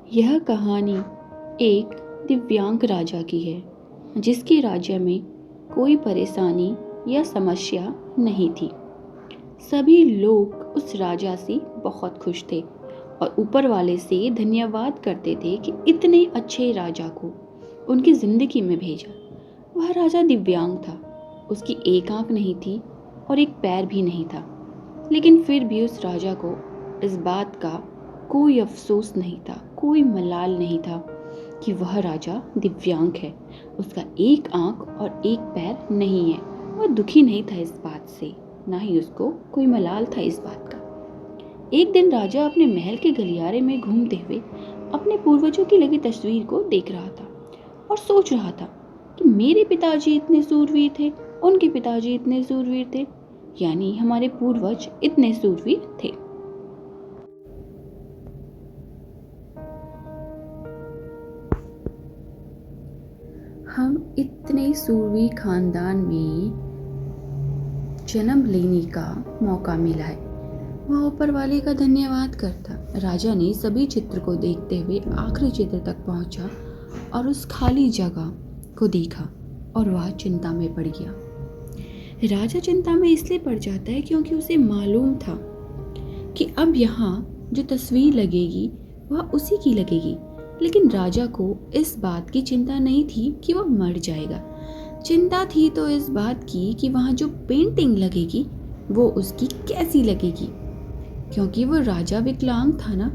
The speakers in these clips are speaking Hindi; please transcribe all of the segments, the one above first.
यह कहानी एक दिव्यांग राजा की है जिसके राज्य में कोई परेशानी या समस्या नहीं थी। सभी लोग उस राजा से बहुत खुश थे और ऊपर वाले से धन्यवाद करते थे कि इतने अच्छे राजा को उनकी जिंदगी में भेजा। वह राजा दिव्यांग था, उसकी एक आंख नहीं थी और एक पैर भी नहीं था, लेकिन फिर भी उस राजा को इस बात का कोई अफसोस नहीं था, कोई मलाल नहीं था कि वह राजा दिव्यांग है, उसका एक आंख और एक पैर नहीं है। वह दुखी नहीं था इस बात से, ना ही उसको कोई मलाल था इस बात का। एक दिन राजा अपने महल के गलियारे में घूमते हुए अपने पूर्वजों की लगी तस्वीर को देख रहा था और सोच रहा था कि मेरे पिताजी इतने सूरवीर थे, उनके पिताजी इतने सूरवीर थे, यानी हमारे पूर्वज इतने सूरवीर थे। हम इतने सूरवीर खानदान में जन्म लेने का मौका मिला है, वह ऊपर वाले का धन्यवाद करता। राजा ने सभी चित्र को देखते हुए आखिरी चित्र तक पहुंचा और उस खाली जगह को देखा और वह चिंता में पड़ गया। राजा चिंता में इसलिए पड़ जाता है क्योंकि उसे मालूम था कि अब यहाँ जो तस्वीर लगेगी वह उसी की लगेगी, लेकिन राजा को इस बात की चिंता नहीं थी कि वह मर जाएगा। चिंता थी तो इस बात की कि वहाँ जो पेंटिंग लगेगी वो उसकी कैसी लगेगी, क्योंकि वो राजा विकलांग था ना,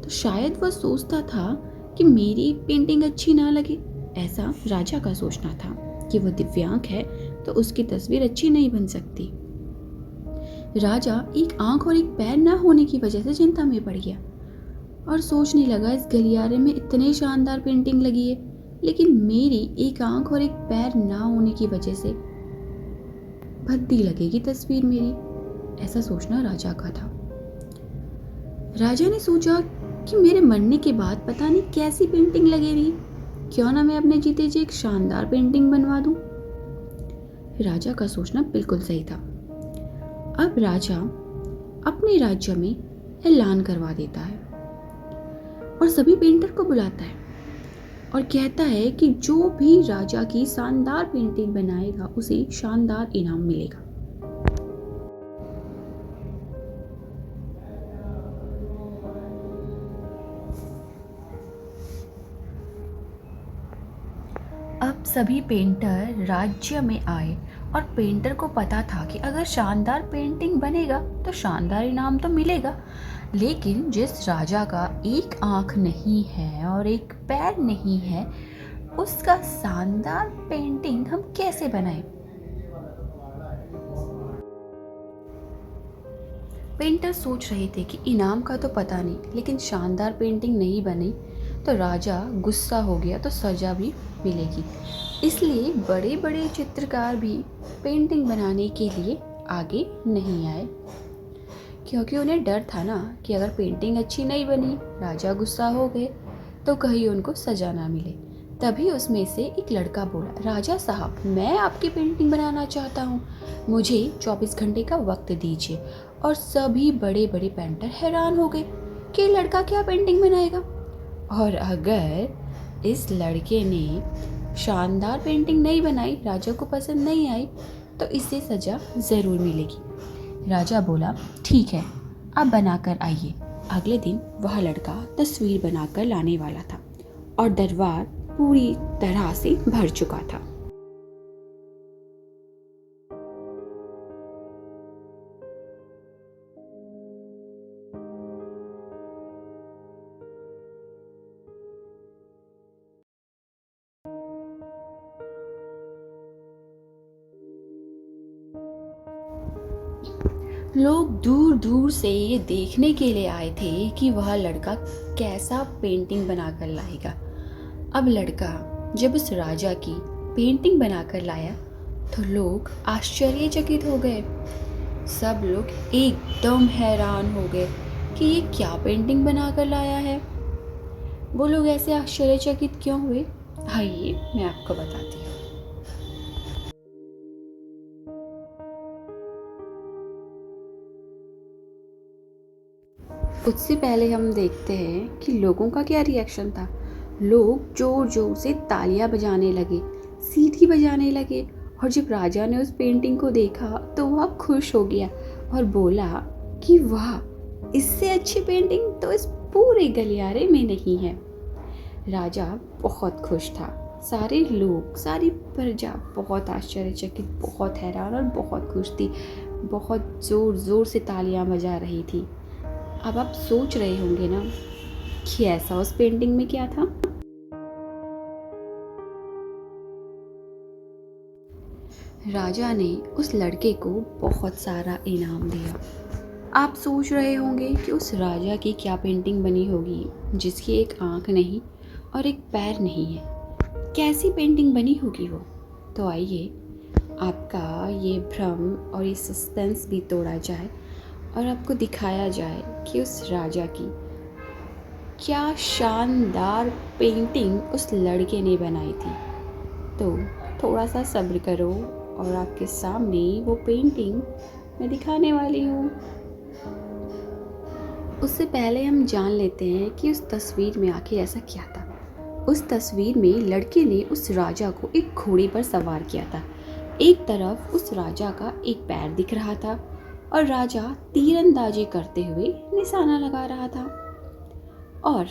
तो शायद वह सोचता था कि मेरी पेंटिंग अच्छी ना लगे। ऐसा राजा का सोचना था कि वह दिव्यांग है तो उसकी तस्वीर अच्छी नहीं बन सकती। राजा एक आंख और एक पैर ना होने की वजह से चिंता में पड़ गया और सोचने लगा, इस गलियारे में इतने शानदार पेंटिंग लगी है, लेकिन मेरी एक आंख और एक पैर ना होने की वजह से भद्दी लगेगी तस्वीर मेरी। ऐसा सोचना राजा का था। राजा ने सोचा कि मेरे मरने के बाद पता नहीं कैसी पेंटिंग लगेगी, क्यों ना मैं अपने जीते जी एक शानदार पेंटिंग बनवा दूं। राजा का सोचना बिल्कुल सही था। अब राजा अपने राज्य में ऐलान करवा देता है और सभी पेंटर को बुलाता है और कहता है कि जो भी राजा की शानदार पेंटिंग बनाएगा उसे शानदार इनाम मिलेगा। अब सभी पेंटर राज्य में आए और पेंटर को पता था कि अगर शानदार पेंटिंग बनेगा तो शानदार इनाम तो मिलेगा, लेकिन जिस राजा का एक आंख नहीं है और एक पैर नहीं है उसका शानदार पेंटिंग हम कैसे बनाएं। पेंटर सोच रहे थे कि इनाम का तो पता नहीं, लेकिन शानदार पेंटिंग नहीं बनी तो राजा गुस्सा हो गया तो सजा भी मिलेगी। इसलिए बड़े बड़े चित्रकार भी पेंटिंग बनाने के लिए आगे नहीं आए, क्योंकि उन्हें डर था ना कि अगर पेंटिंग अच्छी नहीं बनी, राजा गुस्सा हो गए तो कहीं उनको सजा ना मिले। तभी उसमें से एक लड़का बोला, राजा साहब, मैं आपकी पेंटिंग बनाना चाहता हूँ, मुझे 24 घंटे का वक्त दीजिए। और सभी बड़े बड़े पेंटर हैरान हो गए कि लड़का क्या पेंटिंग बनाएगा, और अगर इस लड़के ने शानदार पेंटिंग नहीं बनाई, राजा को पसंद नहीं आई, तो इसे सजा ज़रूर मिलेगी। राजा बोला, ठीक है, अब बनाकर आइए। अगले दिन वह लड़का तस्वीर बनाकर लाने वाला था और दरबार पूरी तरह से भर चुका था। लोग दूर दूर से ये देखने के लिए आए थे कि वह लड़का कैसा पेंटिंग बनाकर लाएगा। अब लड़का जब उस राजा की पेंटिंग बनाकर लाया तो लोग आश्चर्यचकित हो गए। सब लोग एकदम हैरान हो गए कि ये क्या पेंटिंग बनाकर लाया है। वो लोग ऐसे आश्चर्यचकित क्यों हुए, आइए मैं आपको बताती हूँ। उससे पहले हम देखते हैं कि लोगों का क्या रिएक्शन था। लोग जोर जोर से तालियां बजाने लगे, सीटी बजाने लगे, और जब राजा ने उस पेंटिंग को देखा तो वह खुश हो गया और बोला कि वाह, इससे अच्छी पेंटिंग तो इस पूरे गलियारे में नहीं है। राजा बहुत खुश था। सारे लोग, सारी प्रजा बहुत आश्चर्यचकित, बहुत हैरान और बहुत खुश थी। बहुत जोर जोर से तालियां बजा रही थी। अब आप सोच रहे होंगे ना कि ऐसा उस पेंटिंग में क्या था। राजा ने उस लड़के को बहुत सारा इनाम दिया। आप सोच रहे होंगे कि उस राजा की क्या पेंटिंग बनी होगी जिसकी एक आंख नहीं और एक पैर नहीं है। कैसी पेंटिंग बनी होगी वो। तो आइए आपका ये भ्रम और ये सस्पेंस भी तोड़ा जाए और आपको दिखाया जाए कि उस राजा की क्या शानदार पेंटिंग उस लड़के ने बनाई थी। तो थोड़ा सा सब्र करो और आपके सामने वो पेंटिंग मैं दिखाने वाली हूँ। उससे पहले हम जान लेते हैं कि उस तस्वीर में आखिर ऐसा क्या था। उस तस्वीर में लड़के ने उस राजा को एक घोड़े पर सवार किया था। एक तरफ उस राजा का एक पैर दिख रहा था और राजा तीरंदाजी करते हुए निशाना लगा रहा था। और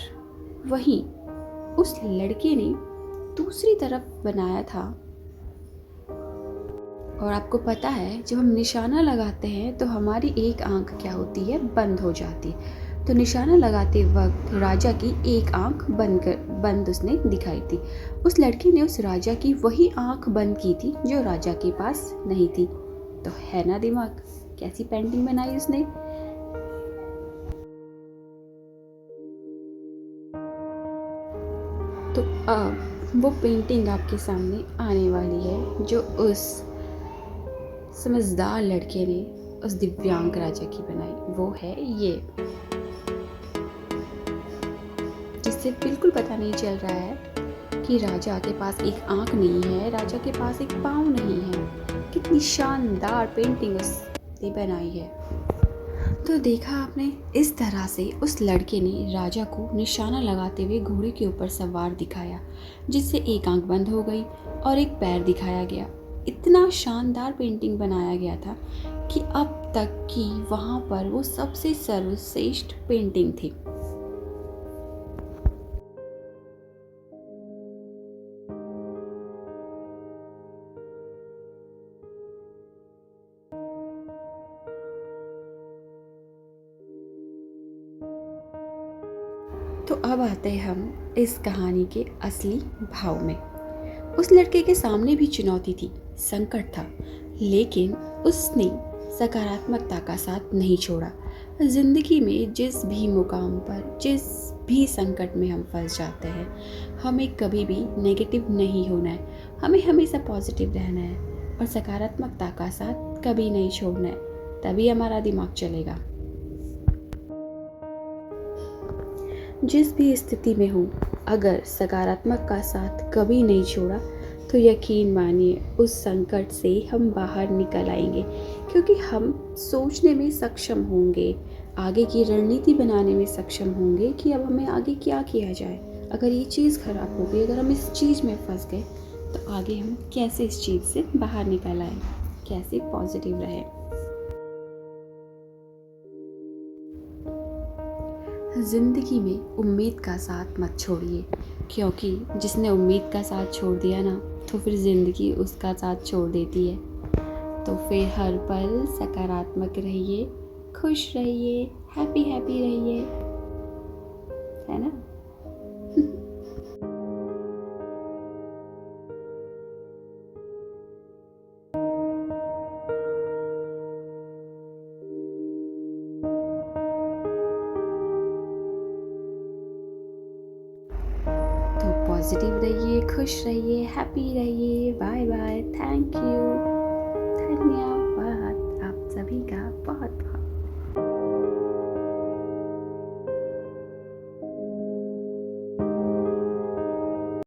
वहीं उस लड़के ने दूसरी तरफ बनाया था। और आपको पता है जब हम निशाना लगाते हैं तो हमारी एक आंख क्या होती है, बंद हो जाती है। तो निशाना लगाते वक्त राजा की एक आंख बंद उसने दिखाई थी। उस लड़के ने उस राजा की वही आंख बंद की थी जो राजा के पास नहीं थी। तो है ना दिमाग, कैसी पेंटिंग बनाई उसने। तो अब वो पेंटिंग आपके सामने आने वाली है जो उस समझदार लड़के ने उस दिव्यांग राजा की बनाई। वो है ये, जिससे बिल्कुल पता नहीं चल रहा है कि राजा के पास एक आंख नहीं है, राजा के पास एक पाँव नहीं है। कितनी शानदार पेंटिंग उसने बनाई है। तो देखा आपने, इस तरह से उस लड़के ने राजा को निशाना लगाते हुए घोड़े के ऊपर सवार दिखाया, जिससे एक आंख बंद हो गई और एक पैर दिखाया गया। इतना शानदार पेंटिंग बनाया गया था कि अब तक की वहाँ पर वो सबसे सर्वश्रेष्ठ पेंटिंग थी। तो अब आते हैं हम इस कहानी के असली भाव में। उस लड़के के सामने भी चुनौती थी, संकट था, लेकिन उसने सकारात्मकता का साथ नहीं छोड़ा। जिंदगी में जिस भी मुकाम पर, जिस भी संकट में हम फंस जाते हैं, हमें कभी भी नेगेटिव नहीं होना है। हमें हमेशा पॉजिटिव रहना है और सकारात्मकता का साथ कभी नहीं छोड़ना है, तभी हमारा दिमाग चलेगा। जिस भी स्थिति में हूँ, अगर सकारात्मक का साथ कभी नहीं छोड़ा तो यकीन मानिए उस संकट से हम बाहर निकल आएंगे, क्योंकि हम सोचने में सक्षम होंगे, आगे की रणनीति बनाने में सक्षम होंगे कि अब हमें आगे क्या किया जाए। अगर ये चीज़ खराब हो गई, अगर हम इस चीज़ में फंस गए, तो आगे हम कैसे इस चीज़ से बाहर निकल आए, कैसे पॉजिटिव रहे। ज़िंदगी में उम्मीद का साथ मत छोड़िए, क्योंकि जिसने उम्मीद का साथ छोड़ दिया ना, तो फिर ज़िंदगी उसका साथ छोड़ देती है। तो फिर हर पल सकारात्मक रहिए, खुश रहिए, हैप्पी हैप्पी रहिए, है ना। तो पॉजिटिव रहिए, खुश रहिए, हैप्पी रहिए। बाय बाय, थैंक यू, धन्यवाद।